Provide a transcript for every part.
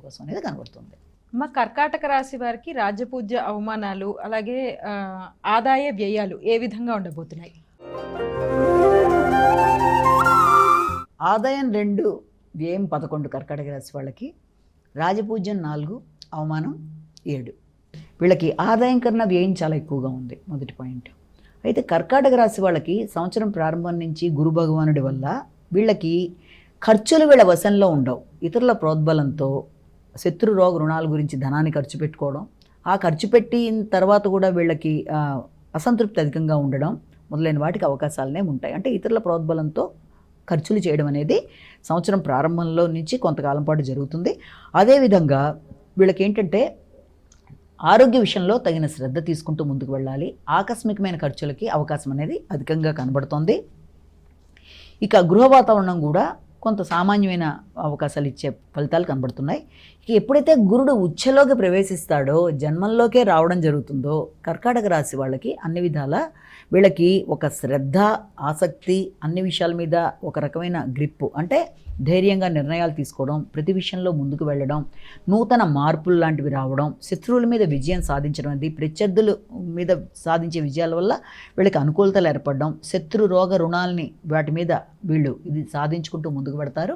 అవకాశం అనేది కనబడుతుంది. మా కర్కాటక రాశి వారికి రాజ్యపూజ్య అవమానాలు అలాగే ఆదాయ వ్యయాలు ఏ విధంగా ఉండబోతున్నాయి? ఆదాయం 2, వ్యయం 11 కర్కాటక రాశి వాళ్ళకి, రాజపూజ్యం 4, అవమానం 7. వీళ్ళకి ఆదాయం కన్నా వ్యయం చాలా ఎక్కువగా ఉంది, మొదటి పాయింట్. అయితే కర్కాటక రాశి వాళ్ళకి సంవత్సరం ప్రారంభం నుంచి గురు భగవానుడి వల్ల వీళ్ళకి ఖర్చులు వీళ్ళ వశంలో ఉండవు. ఇతరుల ప్రోద్బలంతో శత్రు రోగ రుణాల గురించి ధనాన్ని ఖర్చు పెట్టుకోవడం, ఆ ఖర్చు పెట్టిన తర్వాత కూడా వీళ్ళకి అసంతృప్తి అధికంగా ఉండడం మొదలైన వాటికి అవకాశాలనే ఉంటాయి. అంటే ఇతరుల ప్రోద్బలంతో ఖర్చులు చేయడం అనేది సంవత్సరం ప్రారంభంలో నుంచి కొంతకాలం పాటు జరుగుతుంది. అదేవిధంగా వీళ్ళకి ఏంటంటే ఆరోగ్య విషయంలో తగిన శ్రద్ధ తీసుకుంటూ ముందుకు వెళ్ళాలి. ఆకస్మికమైన ఖర్చులకి అవకాశం అనేది అధికంగా కనబడుతోంది. ఇక గృహ వాతావరణం కూడా కొంత సామాన్యమైన అవకాశాలు ఇచ్చే ఫలితాలు కనబడుతున్నాయి. ఇక ఎప్పుడైతే గురుడు ఉచ్చలోకి ప్రవేశిస్తాడో, జన్మంలోకే రావడం జరుగుతుందో, కర్కాటక రాశి వాళ్ళకి అన్ని విధాల వీళ్ళకి ఒక శ్రద్ధ, ఆసక్తి, అన్ని విషయాల మీద ఒక రకమైన గ్రిప్పు, అంటే ధైర్యంగా నిర్ణయాలు తీసుకోవడం, ప్రతి విషయంలో ముందుకు వెళ్ళడం, నూతన మార్పులు లాంటివి రావడం, శత్రువుల మీద విజయం సాధించడం, అది ప్రత్యర్థుల మీద సాధించే విజయాల వల్ల వీళ్ళకి అనుకూలతలు ఏర్పడడం, శత్రు రోగ రుణాలని వాటి మీద వీళ్ళు ఇది సాధించుకుంటూ ముందుకు పెడతారు.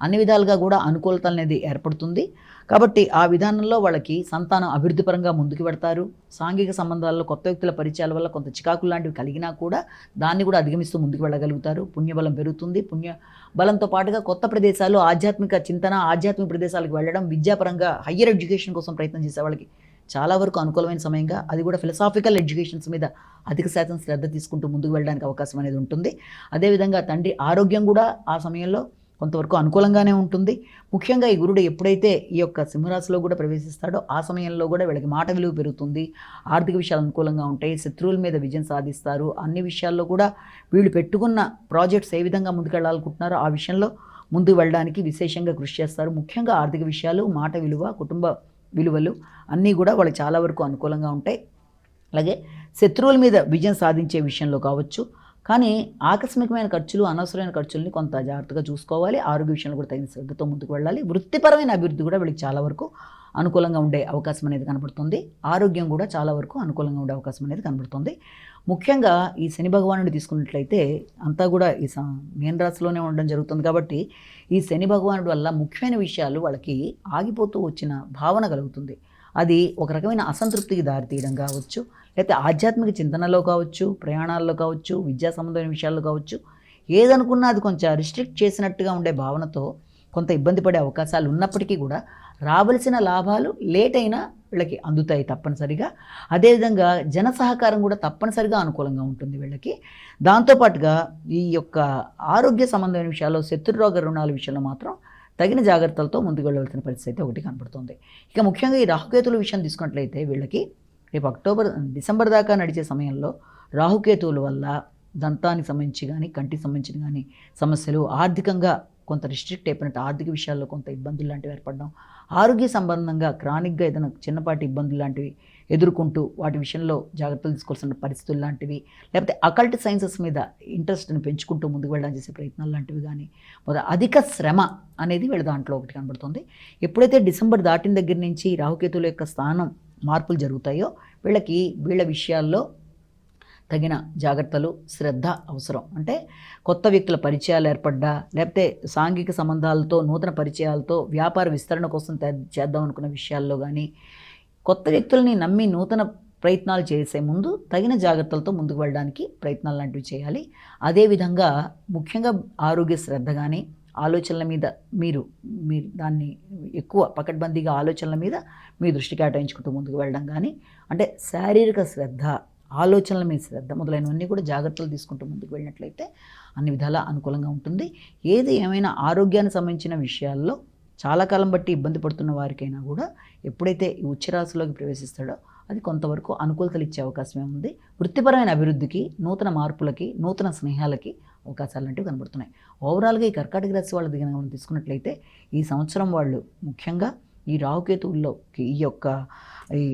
అన్ని విధాలుగా కూడా అనుకూలత అనేది ఏర్పడుతుంది. కాబట్టి ఆ విధానంలో వాళ్ళకి సంతానం అభివృద్ధి పరంగా ముందుకు పెడతారు. సాంఘిక సంబంధాల్లో కొత్త వ్యక్తుల పరిచయాల వల్ల కొంత చికాకులు లాంటివి కలిగినా కూడా దాన్ని కూడా అధిగమిస్తూ ముందుకు వెళ్ళగలుగుతారు. పుణ్యబలం పెరుగుతుంది. పుణ్యబలంతో పాటుగా కొత్త ప్రదేశాలు, ఆధ్యాత్మిక చింతన, ఆధ్యాత్మిక ప్రదేశాలకు వెళ్ళడం, విద్యాపరంగా హయ్యర్ ఎడ్యుకేషన్ కోసం ప్రయత్నం చేసే వాళ్ళకి చాలా వరకు అనుకూలమైన సమయంగా, అది కూడా ఫిలసాఫికల్ ఎడ్యుకేషన్స్ మీద అధిక శాతం శ్రద్ధ తీసుకుంటూ ముందుకు వెళ్ళడానికి అవకాశం అనేది ఉంటుంది. అదేవిధంగా తండ్రి ఆరోగ్యం కూడా ఆ సమయంలో కొంతవరకు అనుకూలంగానే ఉంటుంది. ముఖ్యంగా ఈ గురుడు ఎప్పుడైతే ఈ యొక్క సింహరాశిలో కూడా ప్రవేశిస్తాడో ఆ సమయంలో కూడా వీళ్ళకి మాట విలువ పెరుగుతుంది. ఆర్థిక విషయాలు అనుకూలంగా ఉంటాయి. శత్రువుల మీద విజయం సాధిస్తారు. అన్ని విషయాల్లో కూడా వీళ్ళు పెట్టుకున్న ప్రాజెక్ట్స్ ఏ విధంగా ముందుకెళ్ళాలనుకుంటున్నారో ఆ విషయంలో ముందుకు వెళ్ళడానికి విశేషంగా కృషి చేస్తారు. ముఖ్యంగా ఆర్థిక విషయాలు, మాట విలువ, కుటుంబ విలువలు అన్నీ కూడా వాళ్ళకి చాలా వరకు అనుకూలంగా ఉంటాయి. అలాగే శత్రువుల మీద విజయం సాధించే విషయంలో కావచ్చు. కానీ ఆకస్మికమైన ఖర్చులు, అనవసరమైన ఖర్చుల్ని కొంత జాగ్రత్తగా చూసుకోవాలి. ఆరోగ్య విషయంలో కూడా తగిన శ్రద్ధతో ముందుకు వెళ్ళాలి. వృత్తిపరమైన అభివృద్ధి కూడా వీళ్ళకి చాలా వరకు అనుకూలంగా ఉండే అవకాశం అనేది కనబడుతుంది. ఆరోగ్యం కూడా చాలా వరకు అనుకూలంగా ఉండే అవకాశం అనేది కనబడుతుంది. ముఖ్యంగా ఈ శని భగవానుడు తీసుకున్నట్లయితే అంతా కూడా ఈ మీన రాశిలోనే ఉండడం జరుగుతుంది. కాబట్టి ఈ శని భగవానుడి వల్ల ముఖ్యమైన విషయాలు వాళ్ళకి ఆగిపోతూ వచ్చిన భావన కలుగుతుంది. అది ఒక రకమైన అసంతృప్తికి దారితీయడం కావచ్చు, లేకపోతే ఆధ్యాత్మిక చింతనలో కావచ్చు, ప్రయాణాల్లో కావచ్చు, విద్యా సంబంధమైన విషయాల్లో కావచ్చు, ఏదనుకున్నా అది కొంచెం రిస్ట్రిక్ట్ చేసినట్టుగా ఉండే భావనతో కొంత ఇబ్బంది పడే అవకాశాలు ఉన్నప్పటికీ కూడా రావలసిన లాభాలు లేట్ అయినా వీళ్ళకి అందుతాయి తప్పనిసరిగా. అదేవిధంగా జన సహకారం కూడా తప్పనిసరిగా అనుకూలంగా ఉంటుంది వీళ్ళకి. దాంతోపాటుగా ఈ యొక్క ఆరోగ్య సంబంధమైన విషయాల్లో, శత్రురోగ రుణాల విషయంలో మాత్రం తగిన జాగ్రత్తలతో ముందుకు వెళ్ళవలసిన పరిస్థితి ఒకటి కనబడుతుంది. ఇక ముఖ్యంగా ఈ రాహుకేతుల విషయం తీసుకున్నట్లయితే వీళ్ళకి రేపు డిసెంబర్ దాకా నడిచే సమయంలో రాహుకేతువుల వల్ల దంతానికి సంబంధించి కానీ, కంటికి సంబంధించిన కానీ సమస్యలు, ఆర్థికంగా కొంత రిస్ట్రిక్ట్ అయిపోయినట్టు ఆర్థిక విషయాల్లో కొంత ఇబ్బందులు లాంటివి ఏర్పడడం, ఆరోగ్య సంబంధంగా క్రానిక్గా ఏదైనా చిన్నపాటి ఇబ్బందులు లాంటివి ఎదుర్కొంటూ వాటి విషయంలో జాగ్రత్తలు తీసుకోవాల్సిన పరిస్థితులు లాంటివి, లేకపోతే అకల్ట్ సైన్సెస్ మీద ఇంట్రెస్ట్ని పెంచుకుంటూ ముందుకు వెళ్ళడానికి చేసే ప్రయత్నాలు లాంటివి కానీ, అధిక శ్రమ అనేది వీళ్ళ దాంట్లో ఒకటి కనబడుతుంది. ఎప్పుడైతే డిసెంబర్ దాటిన దగ్గర నుంచి రాహుకేతుల యొక్క స్థానం మార్పులు జరుగుతాయో వీళ్ళ విషయాల్లో తగిన జాగ్రత్తలు, శ్రద్ధ అవసరం. అంటే కొత్త వ్యక్తుల పరిచయాలు ఏర్పడ్డా, లేకపోతే సాంఘిక సంబంధాలతో, నూతన పరిచయాలతో వ్యాపార విస్తరణ కోసం చేద్దాం అనుకున్న విషయాల్లో కానీ, కొత్త వ్యక్తుల్ని నమ్మి నూతన ప్రయత్నాలు చేసే ముందు తగిన జాగ్రత్తలతో ముందుకు వెళ్ళడానికి ప్రయత్నాలు లాంటివి చేయాలి. అదేవిధంగా ముఖ్యంగా ఆరోగ్య శ్రద్ధ కానీ, ఆలోచనల మీద మీరు దాన్ని ఎక్కువ పకడ్బందీగా ఆలోచనల మీద మీ దృష్టి కేటాయించుకుంటూ ముందుకు వెళ్ళడం కానీ, అంటే శారీరక శ్రద్ధ, ఆలోచనల మీద శ్రద్ధ మొదలైనవన్నీ కూడా జాగ్రత్తలు తీసుకుంటూ ముందుకు వెళ్ళినట్లయితే అన్ని విధాలా అనుకూలంగా ఉంటుంది. ఏది ఏమైనా ఆరోగ్యానికి సంబంధించిన విషయాల్లో చాలా కాలం బట్టి ఇబ్బంది పడుతున్న వారికైనా కూడా ఎప్పుడైతే ఈ ఉచ్చరాశిలోకి ప్రవేశిస్తాడో అది కొంతవరకు అనుకూలతలు ఇచ్చే అవకాశమే ఉంది. వృత్తిపరమైన అభివృద్ధికి, నూతన మార్పులకి, నూతన స్నేహాలకి అవకాశాలు లాంటివి కనబడుతున్నాయి. ఓవరాల్గా ఈ కర్కాటక రాశి వాళ్ళ దగ్గర మనం తీసుకున్నట్లయితే ఈ సంవత్సరం వాళ్ళు ముఖ్యంగా ఈ రాహుకేతువుల్లో ఈ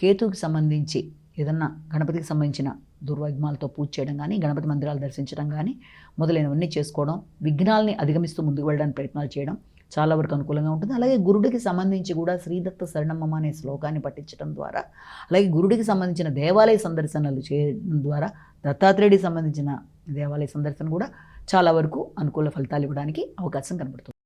కేతువుకి సంబంధించి ఏదన్నా గణపతికి సంబంధించిన దుర్వైగ్మాలతో పూజ చేయడం కానీ, గణపతి మందిరాలు దర్శించడం కానీ మొదలైనవన్నీ చేసుకోవడం, విఘ్నాలని అధిగమిస్తూ ముందుకు వెళ్ళడానికి ప్రయత్నాలు చేయడం, చాలా వరకు అనుకూలంగా ఉంటుంది. అలాగే గురుడికి సంబంధించి కూడా శ్రీదత్త శరణమమ అనే శ్లోకాన్ని పఠించడం ద్వారా, అలాగే గురుడికి సంబంధించిన దేవాలయ సందర్శనలు చేయడం ద్వారా, దత్తాత్రేయుడికి సంబంధించిన దేవాలయ సందర్శన కూడా చాలా వరకు అనుకూల ఫలితాలు ఇవ్వడానికి అవకాశం కనబడుతుంది.